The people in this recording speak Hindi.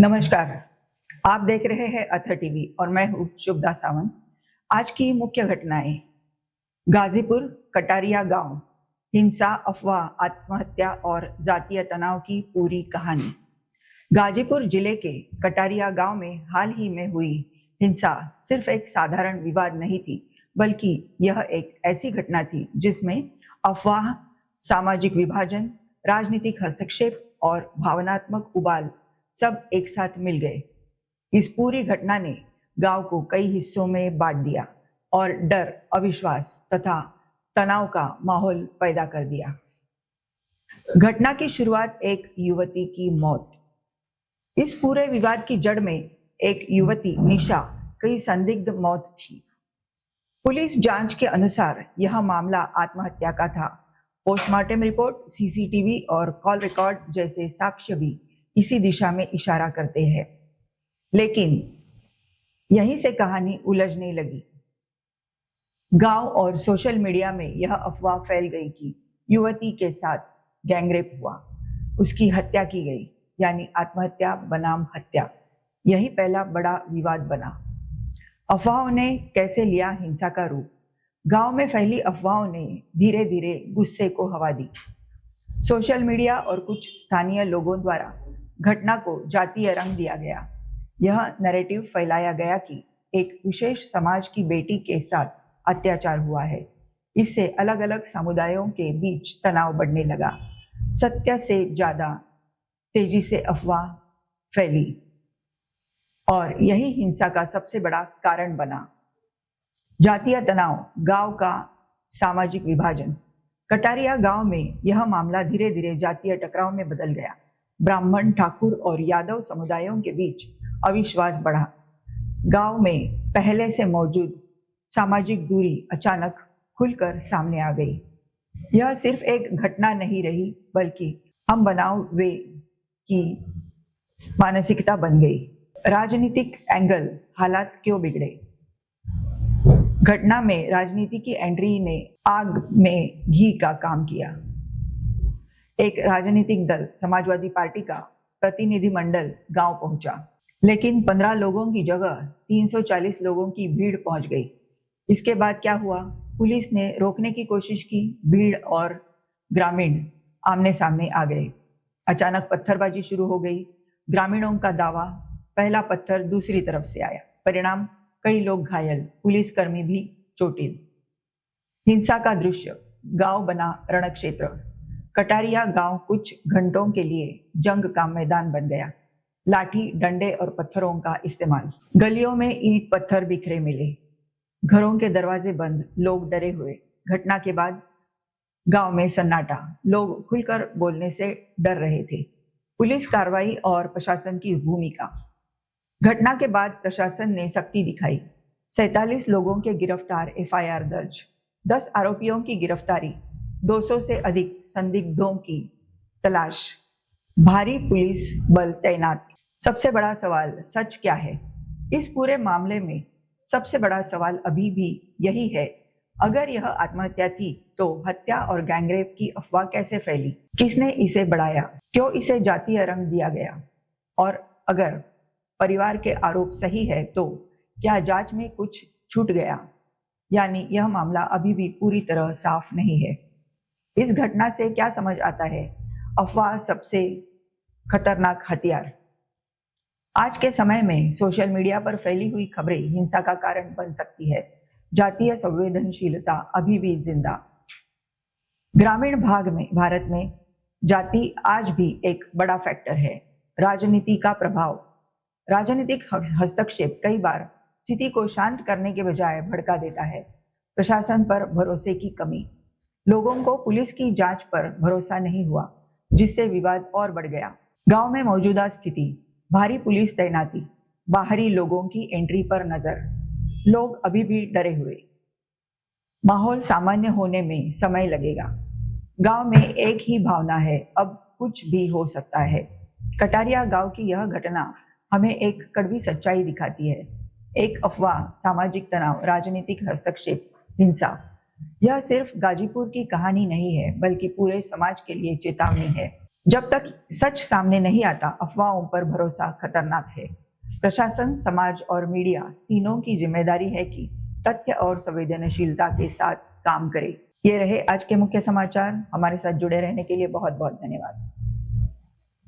नमस्कार। आप देख रहे हैं अथर टीवी और मैं हूँ शुभदा सावंत। आज की मुख्य घटनाएं। गाजीपुर कटारिया गांव, हिंसा, अफवाह, आत्महत्या और जातीय तनाव की पूरी कहानी। गाजीपुर जिले के कटारिया गांव में हाल ही में हुई हिंसा सिर्फ एक साधारण विवाद नहीं थी, बल्कि यह एक ऐसी घटना थी जिसमें अफवाह, सामाजिक विभाजन, राजनीतिक हस्तक्षेप और भावनात्मक उबाल सब एक साथ मिल गए। इस पूरी घटना ने गांव को कई हिस्सों में बांट दिया और डर, अविश्वास तथा तनाव का माहौल पैदा कर दिया। घटना की शुरुआत एक युवती की मौत। इस पूरे विवाद की जड़ में एक युवती निशा की संदिग्ध मौत थी। पुलिस जांच के अनुसार यह मामला आत्महत्या का था। पोस्टमार्टम रिपोर्ट, सीसीटीवी और कॉल रिकॉर्ड जैसे साक्ष्य भी इसी दिशा में इशारा करते हैं। लेकिन यहीं से कहानी उलझने लगी। गांव और सोशल मीडिया में यह अफवाह फैल गई कि युवती के साथ गैंगरेप हुआ, उसकी हत्या की गई, यानी आत्महत्या बनाम हत्या। यही पहला बड़ा विवाद बना। अफवाहों ने कैसे लिया हिंसा का रूप। गांव में फैली अफवाहों ने धीरे धीरे गुस्से को हवा दी। सोशल मीडिया और कुछ स्थानीय लोगों द्वारा घटना को जातीय रंग दिया गया। यह नैरेटिव फैलाया गया कि एक विशेष समाज की बेटी के साथ अत्याचार हुआ है। इससे अलग अलग समुदायों के बीच तनाव बढ़ने लगा। सत्य से ज्यादा तेजी से अफवाह फैली और यही हिंसा का सबसे बड़ा कारण बना। जातीय तनाव, गांव का सामाजिक विभाजन। कटारिया गांव में यह मामला धीरे धीरे जातीय टकराव में बदल गया। ब्राह्मण, ठाकुर और यादव समुदायों के बीच अविश्वास बढ़ा। गांव में पहले से मौजूद सामाजिक दूरी अचानक खुलकर सामने आ गई। यह सिर्फ एक घटना नहीं रही, बल्कि हम बनाव वे की मानसिकता बन गई। राजनीतिक एंगल, हालात क्यों बिगड़े। घटना में राजनीति की एंट्री ने आग में घी का काम किया। एक राजनीतिक दल, समाजवादी पार्टी का प्रतिनिधिमंडल गांव पहुंचा, लेकिन 15 लोगों की जगह 340 लोगों की भीड़ पहुंच गई। इसके बाद क्या हुआ? पुलिस ने रोकने की कोशिश की। भीड़ और ग्रामीण आमने सामने आ गए। अचानक पत्थरबाजी शुरू हो गई। ग्रामीणों का दावा, पहला पत्थर दूसरी तरफ से आया। परिणाम, कई लोग घायल, पुलिसकर्मी भी चोटिल। हिंसा का दृश्य, गांव बना रणक्षेत्र। कटारिया गांव कुछ घंटों के लिए जंग का मैदान बन गया। लाठी, डंडे और पत्थरों का इस्तेमाल। गलियों में ईंट पत्थर बिखरे मिले। घरों के दरवाजे बंद, लोग डरे हुए। घटना के बाद गांव में सन्नाटा। लोग खुलकर बोलने से डर रहे थे। पुलिस कार्रवाई और प्रशासन की भूमिका। घटना के बाद प्रशासन ने सख्ती दिखाई। 47 लोगों के गिरफ्तार, एफआईआर दर्ज। 10 आरोपियों की गिरफ्तारी। 200 से अधिक संदिग्धों की तलाश। भारी पुलिस बल तैनात। सबसे बड़ा सवाल, सच क्या है? इस पूरे मामले में सबसे बड़ा सवाल अभी भी यही है, अगर यह आत्महत्या थी तो हत्या और गैंगरेप की अफवाह कैसे फैली? किसने इसे बढ़ाया? क्यों इसे जातीय रंग दिया गया? और अगर परिवार के आरोप सही है तो क्या जांच में कुछ छूट गया? यानी यह मामला अभी भी पूरी तरह साफ नहीं है। इस घटना से क्या समझ आता है? अफवाह सबसे खतरनाक हथियार। आज के समय में सोशल मीडिया पर फैली हुई खबरें हिंसा का कारण बन सकती है। जातीय संवेदनशीलता अभी भी जिंदा। ग्रामीण भारत में जाति आज भी एक बड़ा फैक्टर है। राजनीति का प्रभाव। राजनीतिक हस्तक्षेप कई बार स्थिति को शांत करने के बजाय भड़का देता है। प्रशासन पर भरोसे की कमी। लोगों को पुलिस की जांच पर भरोसा नहीं हुआ, जिससे विवाद और बढ़ गया। गांव में मौजूदा स्थिति, भारी पुलिस तैनाती, बाहरी लोगों की एंट्री पर नजर। लोग अभी भी डरे हुए। माहौल सामान्य होने में समय लगेगा। गांव में एक ही भावना है, अब कुछ भी हो सकता है। कटारिया गांव की यह घटना हमें एक कड़वी सच्चाई दिखाती है। एक अफवाह, सामाजिक तनाव, राजनीतिक हस्तक्षेप, हिंसा। यह सिर्फ गाजीपुर की कहानी नहीं है, बल्कि पूरे समाज के लिए चेतावनी है। जब तक सच सामने नहीं आता, अफवाहों पर भरोसा खतरनाक है। प्रशासन, समाज और मीडिया तीनों की जिम्मेदारी है कि तथ्य और संवेदनशीलता के साथ काम करे। ये रहे आज के मुख्य समाचार। हमारे साथ जुड़े रहने के लिए बहुत बहुत धन्यवाद।